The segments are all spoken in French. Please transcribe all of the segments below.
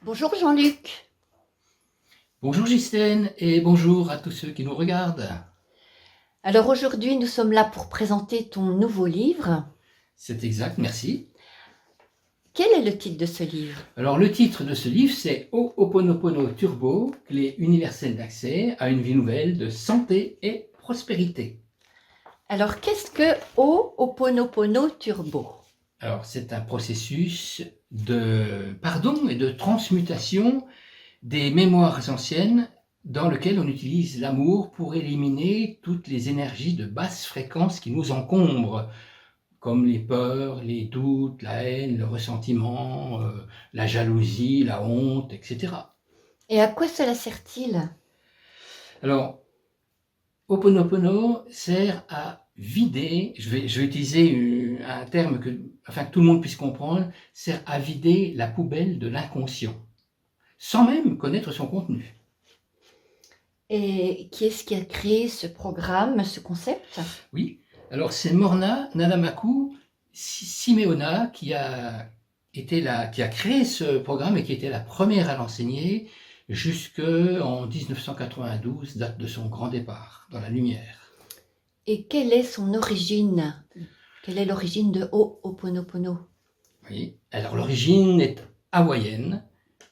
Bonjour Jean-Luc. Bonjour Ghislaine et bonjour à tous ceux qui nous regardent. Alors aujourd'hui, nous sommes là pour présenter ton nouveau livre. C'est exact, merci. Quel est le titre de ce livre? Alors le titre de ce livre c'est Ho'oponopono Turbo, clé universelle d'accès à une vie nouvelle de santé et prospérité. Alors qu'est-ce que Ho'oponopono Turbo? Alors c'est un processus de pardon et de transmutation des mémoires anciennes dans lequel on utilise l'amour pour éliminer toutes les énergies de basse fréquence qui nous encombrent, comme les peurs, les doutes, la haine, le ressentiment, la jalousie, la honte, etc. Et à quoi cela sert-il? Alors, Ho'oponopono sert à vider, je vais utiliser un terme afin que tout le monde puisse comprendre, sert à vider la poubelle de l'inconscient, sans même connaître son contenu. Et qui est-ce qui a créé ce programme, ce concept? Oui, alors c'est Morna Nadamaku Simeona qui a créé ce programme et qui était la première à l'enseigner jusqu'en 1992, date de son grand départ dans la lumière. Et quelle est son origine? Quelle est l'origine de Ho'oponopono? Oui. Alors l'origine est hawaïenne,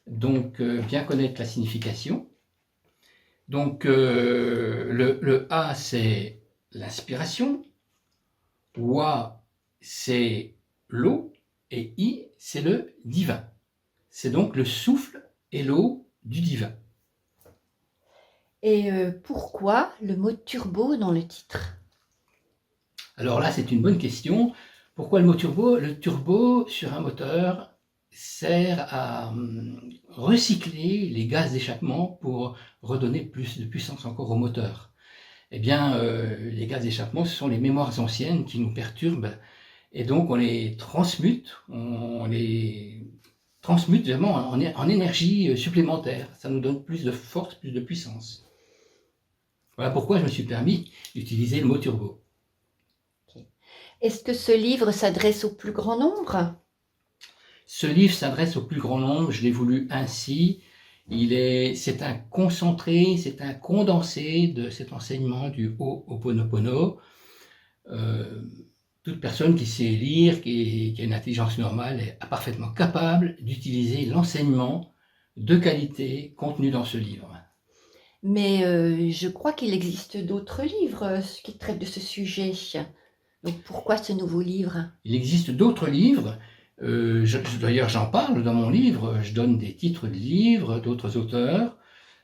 donc bien connaître la signification. Donc le A c'est l'inspiration, Wa c'est l'eau et I c'est le divin. C'est donc le souffle et l'eau du divin. Et pourquoi le mot turbo dans le titre? Alors là, c'est une bonne question. Pourquoi le mot turbo? Le turbo sur un moteur sert à recycler les gaz d'échappement pour redonner plus de puissance encore au moteur. Eh bien, les gaz d'échappement, ce sont les mémoires anciennes qui nous perturbent et donc on les transmute vraiment en énergie supplémentaire. Ça nous donne plus de force, plus de puissance. Voilà pourquoi je me suis permis d'utiliser le mot turbo. Est-ce que ce livre s'adresse au plus grand nombre? Ce livre s'adresse au plus grand nombre, je l'ai voulu ainsi. C'est un concentré, c'est un condensé de cet enseignement du Ho'oponopono. Toute personne qui sait lire, qui a une intelligence normale, est parfaitement capable d'utiliser l'enseignement de qualité contenu dans ce livre. Mais je crois qu'il existe d'autres livres qui traitent de ce sujet. Donc pourquoi ce nouveau livre? Il existe d'autres livres, d'ailleurs j'en parle dans mon livre, je donne des titres de livres d'autres auteurs.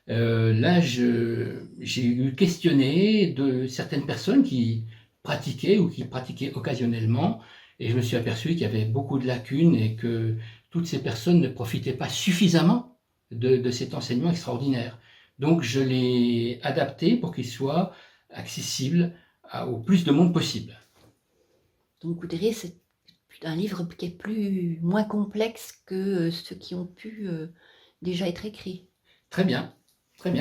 Là, j'ai eu questionné de certaines personnes qui pratiquaient ou qui pratiquaient occasionnellement, et je me suis aperçu qu'il y avait beaucoup de lacunes et que toutes ces personnes ne profitaient pas suffisamment de cet enseignement extraordinaire. Donc je l'ai adapté pour qu'il soit accessible au plus de monde possible. Donc vous diriez c'est un livre qui est moins complexe que ceux qui ont pu déjà être écrits. Très bien,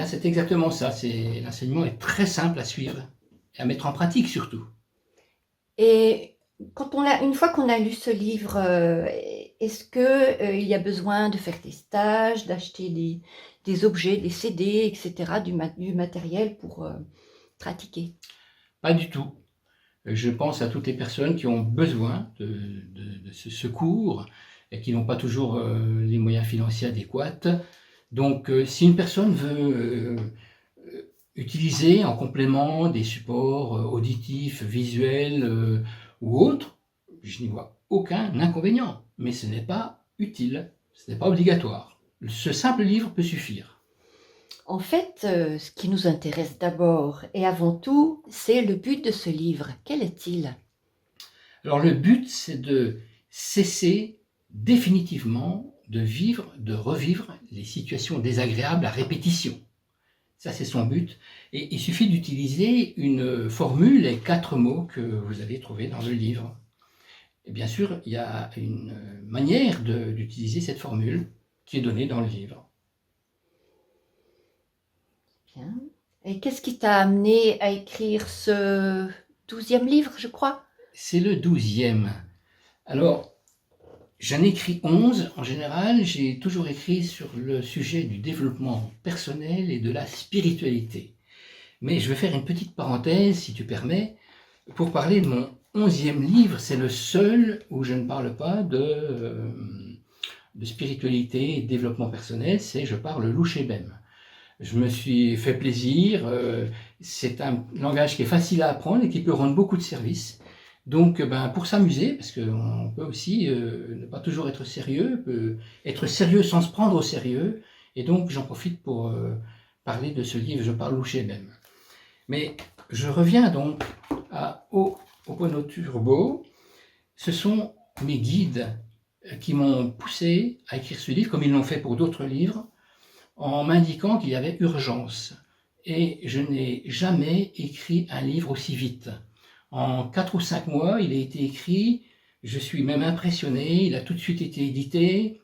c'est exactement ça. L'enseignement est très simple à suivre et à mettre en pratique surtout. Et une fois qu'on a lu ce livre, est-ce que il y a besoin de faire des stages, d'acheter des objets, des CD, etc., du matériel pour pratiquer? Pas du tout. Je pense à toutes les personnes qui ont besoin de ce secours et qui n'ont pas toujours les moyens financiers adéquats. Donc, si une personne veut utiliser en complément des supports auditifs, visuels ou autres, je n'y vois aucun inconvénient. Mais ce n'est pas utile, ce n'est pas obligatoire. Ce simple livre peut suffire. En fait, ce qui nous intéresse d'abord et avant tout, c'est le but de ce livre. Quel est-il? Alors le but, c'est de cesser définitivement de revivre les situations désagréables à répétition. Ça, c'est son but. Et il suffit d'utiliser une formule et 4 mots que vous avez trouvés dans le livre. Et bien sûr, il y a une manière d'utiliser cette formule qui est donnée dans le livre. Bien. Et qu'est-ce qui t'a amené à écrire ce 12e livre, je crois? C'est le 12e. Alors, J'en ai écrit 11. En général, j'ai toujours écrit sur le sujet du développement personnel et de la spiritualité. Mais je vais faire une petite parenthèse, si tu permets, pour parler de mon 11e livre. C'est le seul où je ne parle pas de spiritualité et de développement personnel, je parle louchébem. Je me suis fait plaisir, c'est un langage qui est facile à apprendre et qui peut rendre beaucoup de services. Donc pour s'amuser, parce qu'on peut aussi ne pas toujours être sérieux, peut être sérieux sans se prendre au sérieux, et donc j'en profite pour parler de ce livre, je parle louchébem. Mais je reviens donc à Ho'oponoturbo. Ce sont mes guides qui m'ont poussé à écrire ce livre, comme ils l'ont fait pour d'autres livres, en m'indiquant qu'il y avait urgence. Et je n'ai jamais écrit un livre aussi vite. En 4 ou 5 mois, il a été écrit, je suis même impressionné, il a tout de suite été édité.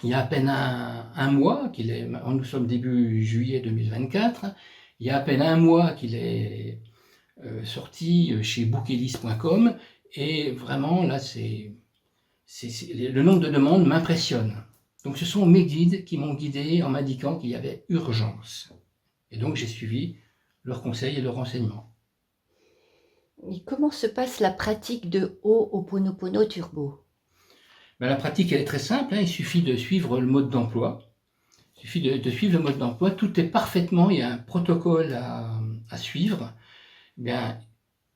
Il y a à peine un mois, nous sommes début juillet 2024, il y a à peine un mois qu'il est sorti chez bookelis.com, et vraiment là, le nombre de demandes m'impressionne. Donc ce sont mes guides qui m'ont guidé en m'indiquant qu'il y avait urgence. Et donc j'ai suivi leurs conseils et leurs renseignements. Et comment se passe la pratique de Ho'oponopono Turbo? Ben, la pratique, elle est très simple, hein. Il suffit de suivre le mode d'emploi. Il suffit de suivre le mode d'emploi. Tout est parfaitement, il y a un protocole à suivre. Bien,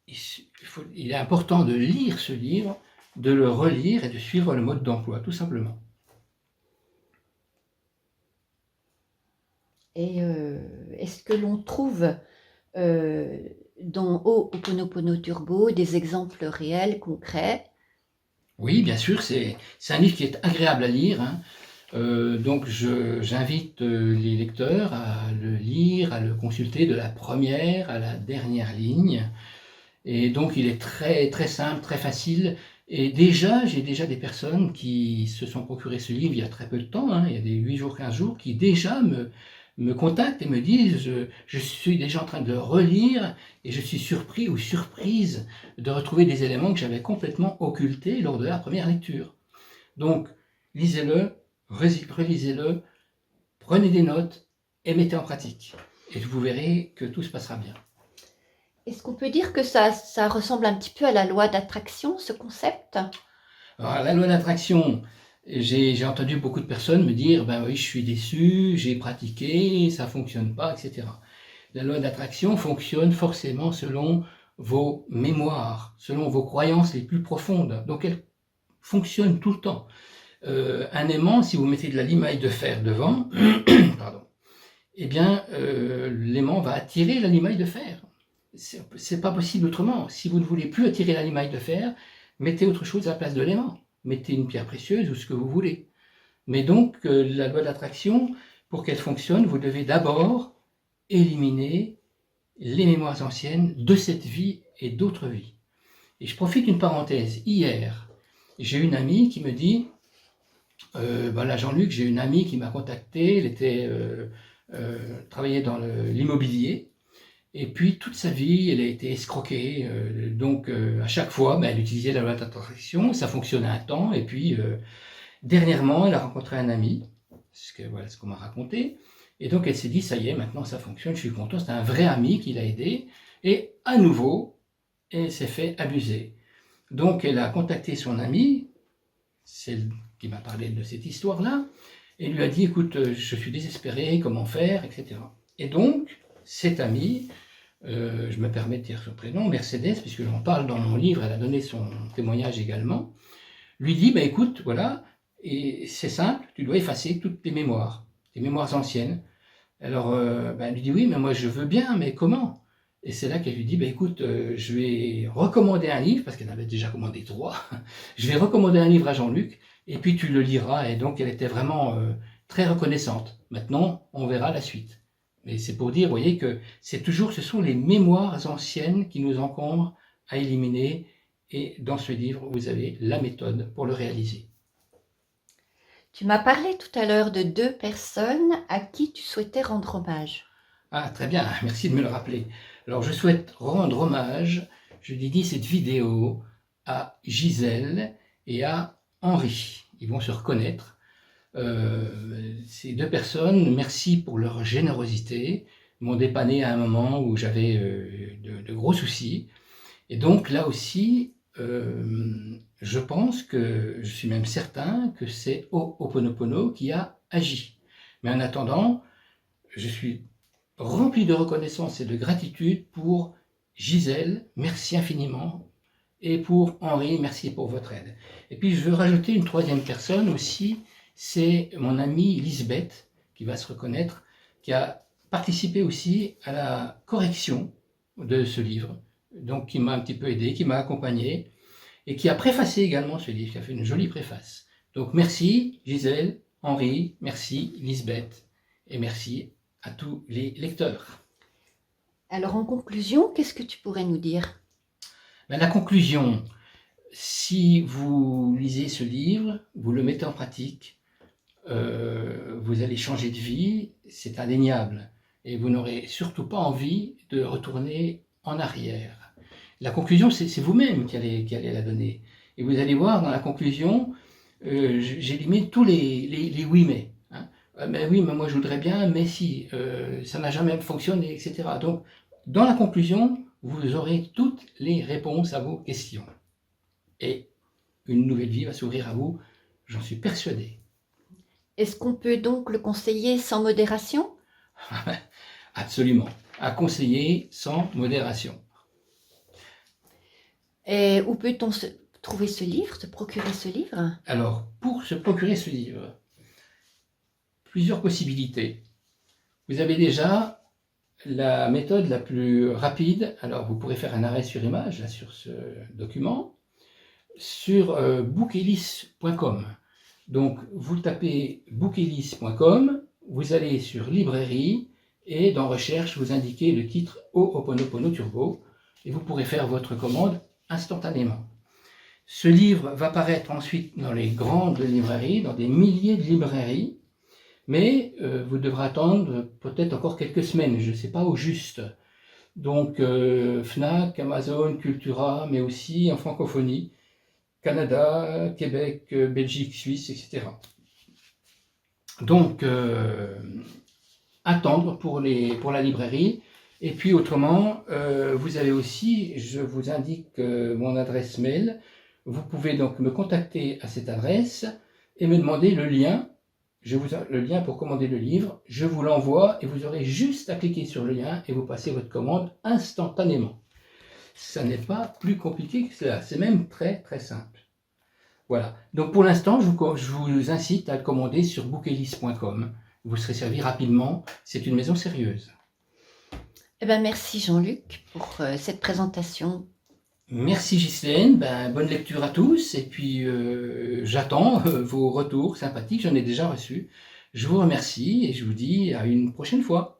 il est important de lire ce livre, de le relire et de suivre le mode d'emploi, tout simplement. Et est-ce que l'on trouve dans Ho'oponopono Turbo des exemples réels, concrets? Oui, bien sûr, c'est un livre qui est agréable à lire, hein. Donc j'invite les lecteurs à le lire, à le consulter de la première à la dernière ligne. Et donc il est très, très simple, très facile. Et j'ai déjà des personnes qui se sont procuré ce livre il y a très peu de temps, hein, il y a des 8 jours, 15 jours, qui déjà me contactent et me disent je suis déjà en train de relire et je suis surpris ou surprise de retrouver des éléments que j'avais complètement occultés lors de la première lecture. Donc lisez-le, relisez-le, prenez des notes et mettez en pratique. Et vous verrez que tout se passera bien. Est-ce qu'on peut dire que ça ressemble un petit peu à la loi d'attraction, ce concept? Alors, la loi d'attraction, j'ai entendu beaucoup de personnes me dire ben oui, je suis déçu, j'ai pratiqué, ça fonctionne pas, etc. La loi d'attraction fonctionne forcément selon vos mémoires, selon vos croyances les plus profondes. Donc elle fonctionne tout le temps. Un aimant, si vous mettez de la limaille de fer devant, pardon, eh bien l'aimant va attirer la limaille de fer. C'est pas possible autrement. Si vous ne voulez plus attirer la limaille de fer, mettez autre chose à la place de l'aimant. Mettez une pierre précieuse ou ce que vous voulez. Mais donc, la loi d'attraction, pour qu'elle fonctionne, vous devez d'abord éliminer les mémoires anciennes de cette vie et d'autres vies. Et je profite d'une parenthèse. Hier, j'ai une amie qui me dit, voilà Jean-Luc, j'ai une amie qui m'a contacté, elle travaillait dans l'immobilier, et puis toute sa vie, elle a été escroquée. Donc à chaque fois, elle utilisait la loi d'attraction, ça fonctionnait un temps. Et puis dernièrement, elle a rencontré un ami, voilà ce qu'on m'a raconté. Et donc elle s'est dit, ça y est, maintenant ça fonctionne, je suis content. C'est un vrai ami qui l'a aidé. Et à nouveau, elle s'est fait abuser. Donc elle a contacté son ami, celle qui m'a parlé de cette histoire-là, et lui a dit, écoute, je suis désespéré, comment faire, etc. Et donc, cette amie, je me permets de dire son prénom, Mercedes, puisque j'en parle dans mon livre, elle a donné son témoignage également, lui dit, écoute, voilà, et c'est simple, tu dois effacer toutes tes mémoires anciennes. Alors, elle lui dit, oui, mais moi je veux bien, mais comment? Et c'est là qu'elle lui dit, écoute, je vais recommander un livre, parce qu'elle avait déjà commandé 3, je vais recommander un livre à Jean-Luc, et puis tu le liras. Et donc elle était vraiment très reconnaissante. Maintenant, on verra la suite. Mais c'est pour dire, vous voyez, que ce sont les mémoires anciennes qui nous encombrent à éliminer. Et dans ce livre, vous avez la méthode pour le réaliser. Tu m'as parlé tout à l'heure de 2 personnes à qui tu souhaitais rendre hommage. Ah, très bien, merci de me le rappeler. Alors, je souhaite rendre hommage, je dédie cette vidéo à Gisèle et à Henri. Ils vont se reconnaître. Ces deux personnes, merci pour leur générosité, m'ont dépanné à un moment où j'avais de gros soucis. Et donc là aussi, je pense que, je suis même certain que c'est Ho'oponopono qui a agi. Mais en attendant, je suis rempli de reconnaissance et de gratitude pour Gisèle, merci infiniment, et pour Henri, merci pour votre aide. Et puis je veux rajouter une troisième personne aussi, c'est mon amie Lisbeth, qui va se reconnaître, qui a participé aussi à la correction de ce livre, donc qui m'a un petit peu aidé, qui m'a accompagné, et qui a préfacé également ce livre, qui a fait une jolie préface. Donc merci Gisèle, Henri, merci Lisbeth, et merci à tous les lecteurs. Alors en conclusion, qu'est-ce que tu pourrais nous dire? La conclusion, si vous lisez ce livre, vous le mettez en pratique, vous allez changer de vie, c'est indéniable, et vous n'aurez surtout pas envie de retourner en arrière. La conclusion, c'est vous-même qui allez la donner. Et vous allez voir, dans la conclusion, j'élimine tous les oui mais. Hein. Mais oui, mais moi je voudrais bien, mais si, ça n'a jamais fonctionné, etc. Donc, dans la conclusion, vous aurez toutes les réponses à vos questions. Et une nouvelle vie va s'ouvrir à vous, j'en suis persuadé. Est-ce qu'on peut donc le conseiller sans modération? Absolument. À conseiller sans modération. Et où peut-on trouver ce livre, se procurer ce livre? Alors, pour se procurer ce livre, plusieurs possibilités. Vous avez déjà la méthode la plus rapide. Alors, vous pourrez faire un arrêt sur image là, sur ce document, sur bookelis.com. Donc, vous tapez bookelis.com, vous allez sur librairie et dans recherche, vous indiquez le titre Ho'oponopono Turbo et vous pourrez faire votre commande instantanément. Ce livre va paraître ensuite dans les grandes librairies, dans des milliers de librairies, mais vous devrez attendre peut-être encore quelques semaines, je ne sais pas au juste. Donc Fnac, Amazon, Cultura, mais aussi en francophonie, Canada, Québec, Belgique, Suisse, etc. Donc attendre pour la librairie. Et puis autrement, vous avez aussi, je vous indique mon adresse mail. Vous pouvez donc me contacter à cette adresse et me demander le lien. Le lien pour commander le livre, je vous l'envoie et vous aurez juste à cliquer sur le lien et vous passez votre commande instantanément. Ça n'est pas plus compliqué que cela, c'est même très très simple. Voilà, donc pour l'instant, je vous incite à le commander sur bookelis.com. Vous serez servi rapidement, c'est une maison sérieuse. Eh ben, merci Jean-Luc pour cette présentation. Merci Ghislaine, bonne lecture à tous et puis j'attends vos retours sympathiques, j'en ai déjà reçu. Je vous remercie et je vous dis à une prochaine fois.